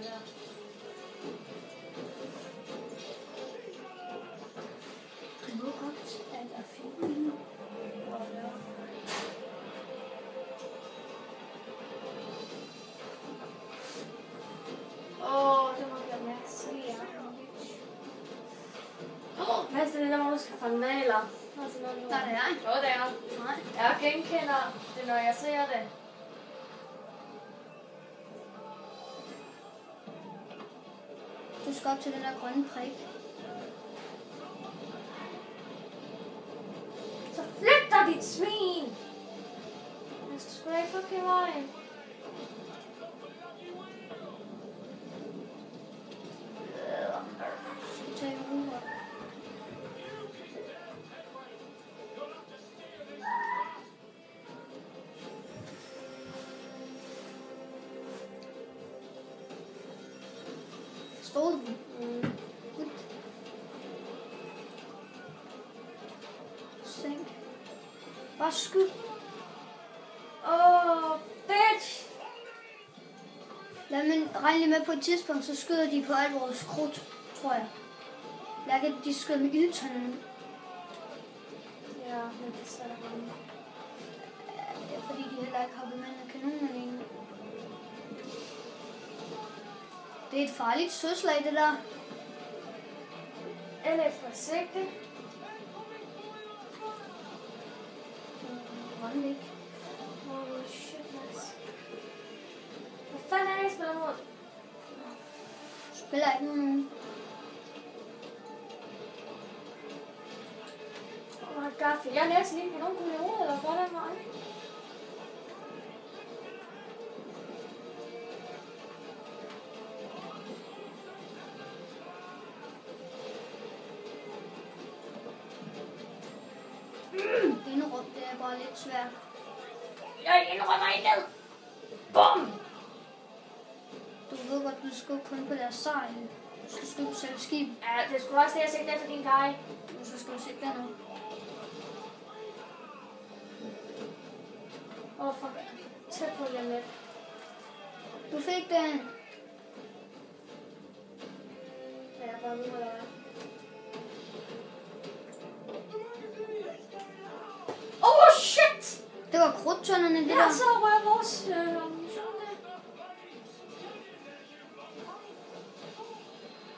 der. Det må godt, at jeg fik den. Det må blive Mads. Mads, det er det der, hvor du skal fange valer. Nej, det er ikke. Jo, det er. Nej. Jeg genkender det, når jeg ser det. Du skal op til den der grønne prik. Så flyt dig, dit svin! Jeg skal sgu da ikke fucking vejen. Tag uger. Forstår du? Godt. Sænk. Bare skyd. Bitch! Lad mig regne lige med på et tidspunkt, så skyder de på alt vores krudt, tror jeg. De skyder med ildtønden. Ja, men det er svært at ramme. Det er fordi, de heller ikke har bemandet kanonerne endnu. Det er et farligt søslag, det der. Eller forsigtigt. Hold ikke. Holy shit, Mads. Hvad fanden er det, jeg spiller mod? Spiller ikke nogen. Oh my god, for jeg er næsten lige på nogle kuglioner, eller hvad der var. Indrum, det er bare lidt svært. Jeg indrømmer ikke ned. Bum! Du ved godt, du skal kun på deres sejl. Du skal skyde selv skib. Ja, det skulle også det, jeg sigte efter din kaj. Så skal du se dernede. Fuck. Tæt på lige lidt. Du fik den. Ja, jeg bare ved, hvad der er. Shit! Det var krudtønderne, det der. Jeg så bare vores ammunition der.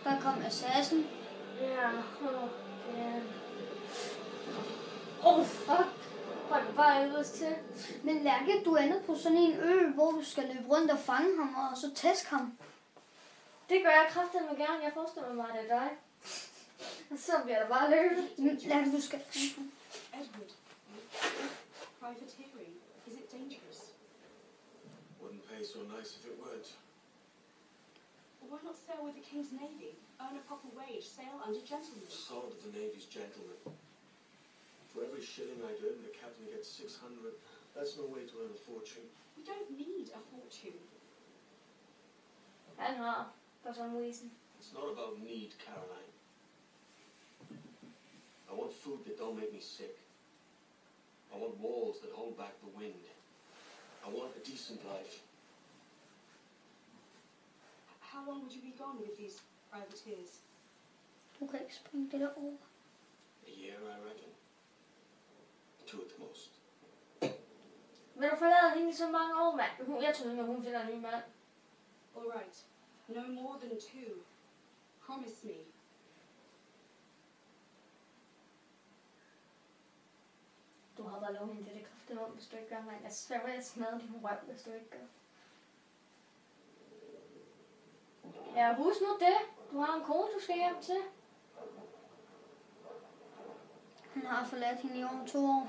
Der kom assassin. Ja, fuck. Var det bare helvedes til? Men Lærke, du ender på sådan en ø, hvor du skal løbe rundt og fange ham, og så tæske ham. Det gør jeg kraftedeme gerne. Jeg forestiller mig, at det er dig. Og så bliver der bare løbet. Lærke, du skal fange ham. Edward, privateering, is it dangerous? Wouldn't pay so nice if it weren't. Why not sail with the King's Navy? Earn a proper wage, sail under gentlemen. The salt of the Navy's gentlemen. For every shilling I earn, the captain gets 600. That's no way to earn a fortune. We don't need a fortune. Han har, for some reason. It's not about need, Caroline. I want food that don't make me sick. I want walls that hold back the wind. I want a decent life. How long would you be gone with these privateers? Du kan ikke springe det der over. A year, I reckon. 2 at the most. Vil du forlade hende i så mange år, mand? Jeg troede, at hun finder en ny mand. All right. No more than 2. Promise me. Du har bare lovet hende det kraftedeme om, hvis du ikke gør, mand. Jeg sværger, jeg smadrer din røv, hvis du ikke gør. Ja, husk nu det. Du har en kone, du skal hjem til. Han har forladt hende i over 2 år.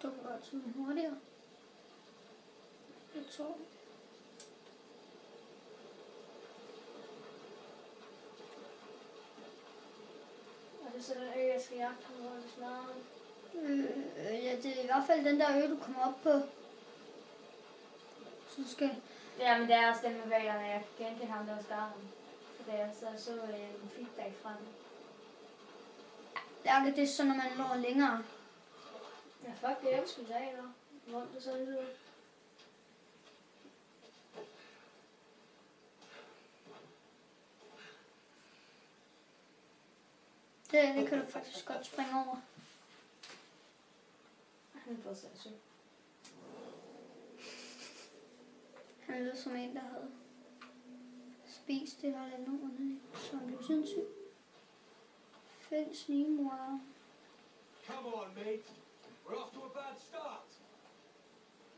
Du kan godt smide hurtigere. Jeg tror. Og det er sådan en ø, jeg skal jagte ham, hvor det snart. Ja, det er i hvert fald den der ø, du kommer op på. Så du skal... Ja, men det er også den med valerne. Jeg genkendte ham, der var starten. Så da jeg så en feedback fra ham. Lærke, det er sådan, når man når længere. Ja, fuck det, jeg skulle sige, eller? Hvor det så lyder. Det kan du faktisk godt springe over. Han er både sindssyg. Han lød som en, der havde spist det eller andet underligt. Så han blev sindssyg. Find snigmor. Come on, mate. We're off to a bad start.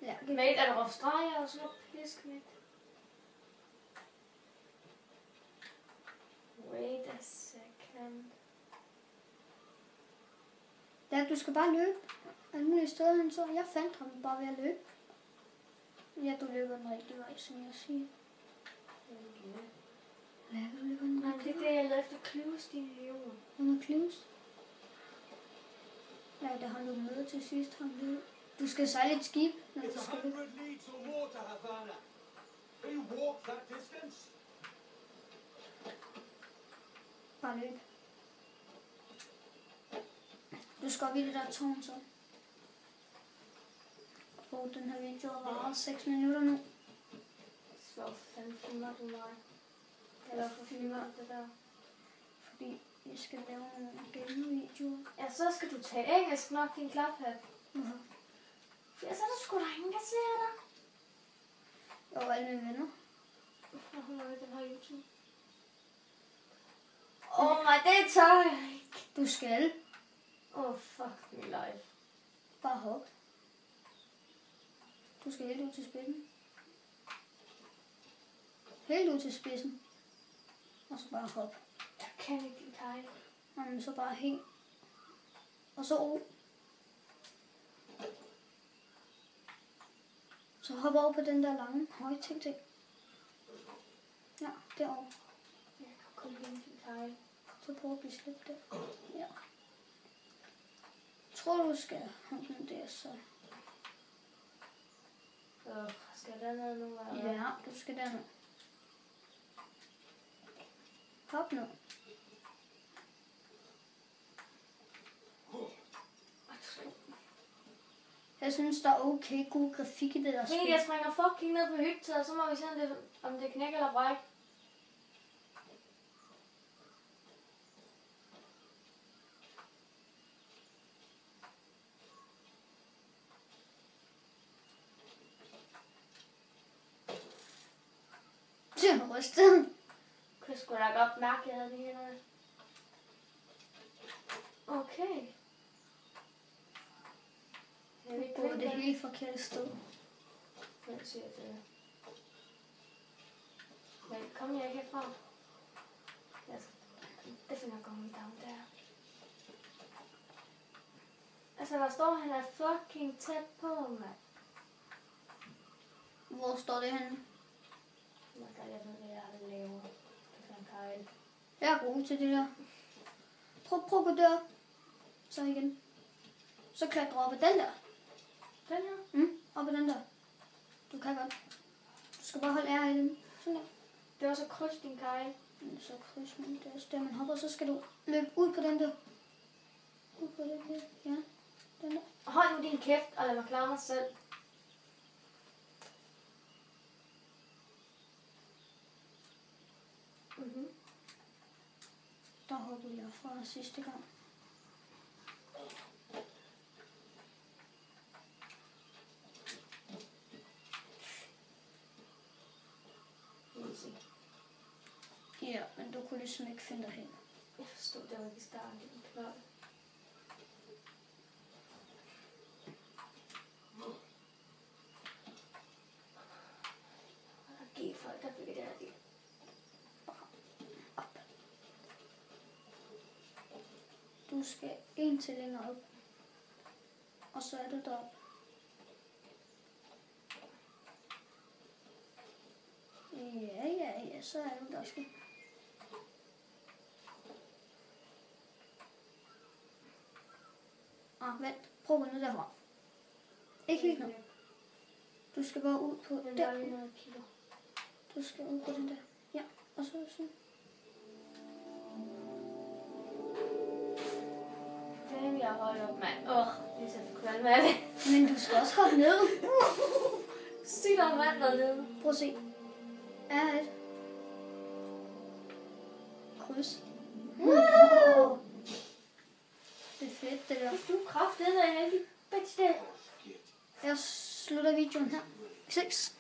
Lærke. Mate, er der Australier og sådan noget pisk, mate? Wait a second. Lærke, du skal bare løbe. Alle mulige steder, han så. Jeg fandt ham bare ved at løbe. Ja, du løber den rigtige vej, som jeg siger. Lærke, du løber den Nej, rigtige det er vej. det, jeg lavede efter Clues, dine idioter. Hun er clues. Ja, det har du møde til sidst. Du skal sejle et skib, når du It's skal løbe. 100 leagues or more to Havana. Can you walk that distance? Bare løb. Du skal op i det der tårn så. Og den her video har varet 6 minutter nu. Så fanden filmer du mig. Eller for filmer det der. Fordi vi skal lave nogle genvideoer. Ja, så skal du tage engelsk nok, din klaphat. Hvorfor? Ja, så er der sgu da ingen, der ser dig. Jeg var alle mine venner. Og hun er med den her YouTube. My, det tør jeg ikke. Du skal Fuck me life. bare hoppe. Du skal helt ud til spidsen. Helt ud til spidsen. Og så bare hoppe. Jeg kan ikke din kejl. Og så bare helt. Og så ro. Så hop over på den der lange høje ting. Ja, derovre. Jeg kan kun lide din kejl. Så prøv at blive slidt der. Ja. Tror du skal hoppe den der så? Skal der noget nu? Eller? Ja, du skal derned. Hop nu. Jeg synes, der er okay god grafik i det der Men spil. jeg springer fucking ned på hytten, og så må vi se, om det knækker eller bræk. Det er rystet. Jeg skulle da godt mærke, at jeg havde det her. Okay. Jeg vil Gå det helt forkerte sted. Jeg siger det. Men kom jeg ikke herfra? Det finder jeg going down der. Altså, der står, han er fucking tæt på, mand. Hvor står det henne? Oh my god, jeg ved, hvad jeg laver. Det finder Kyle. Jeg er god til det der. Prøv at gå derop. Så igen. Så klatre op ad den der. Den her? Op ad den der. Du kan godt. Du skal bare holde R i den. Sådan der. Det var så kryds, din Kyle. Så kryds man. Det er også der, man hopper. Så skal du løbe ud på den der. Ud på den der. Ja. Den der. Hold nu din kæft, og lad mig klare mig selv. Der hoppede jeg fra sidste gang. Easy. Ja, men du kunne ligesom ikke finde dig hen. Jeg forstod, det var ikke i starten. Det var klart. Giv folk, der fik det her liv. Du skal en til længere op. Og så er du deroppe. Ja, så er du der sgu. Vent. Prøv at gå ned derfra. Ikke helt nu. Du skal bare ud på Den der. der lige noget kigger. Du skal ud på den der. Ja, og så sådan. der højt op, mand. Det er så forkvalm af det. Men du skal også hoppe ned. Se, der er vand dernede. Prøv at se. R1. Kryds. Wow. Det er fedt, det der. Du er kraftedeme heldig. Bitch, det. Forget. Jeg slutter videoen her. Vi ses.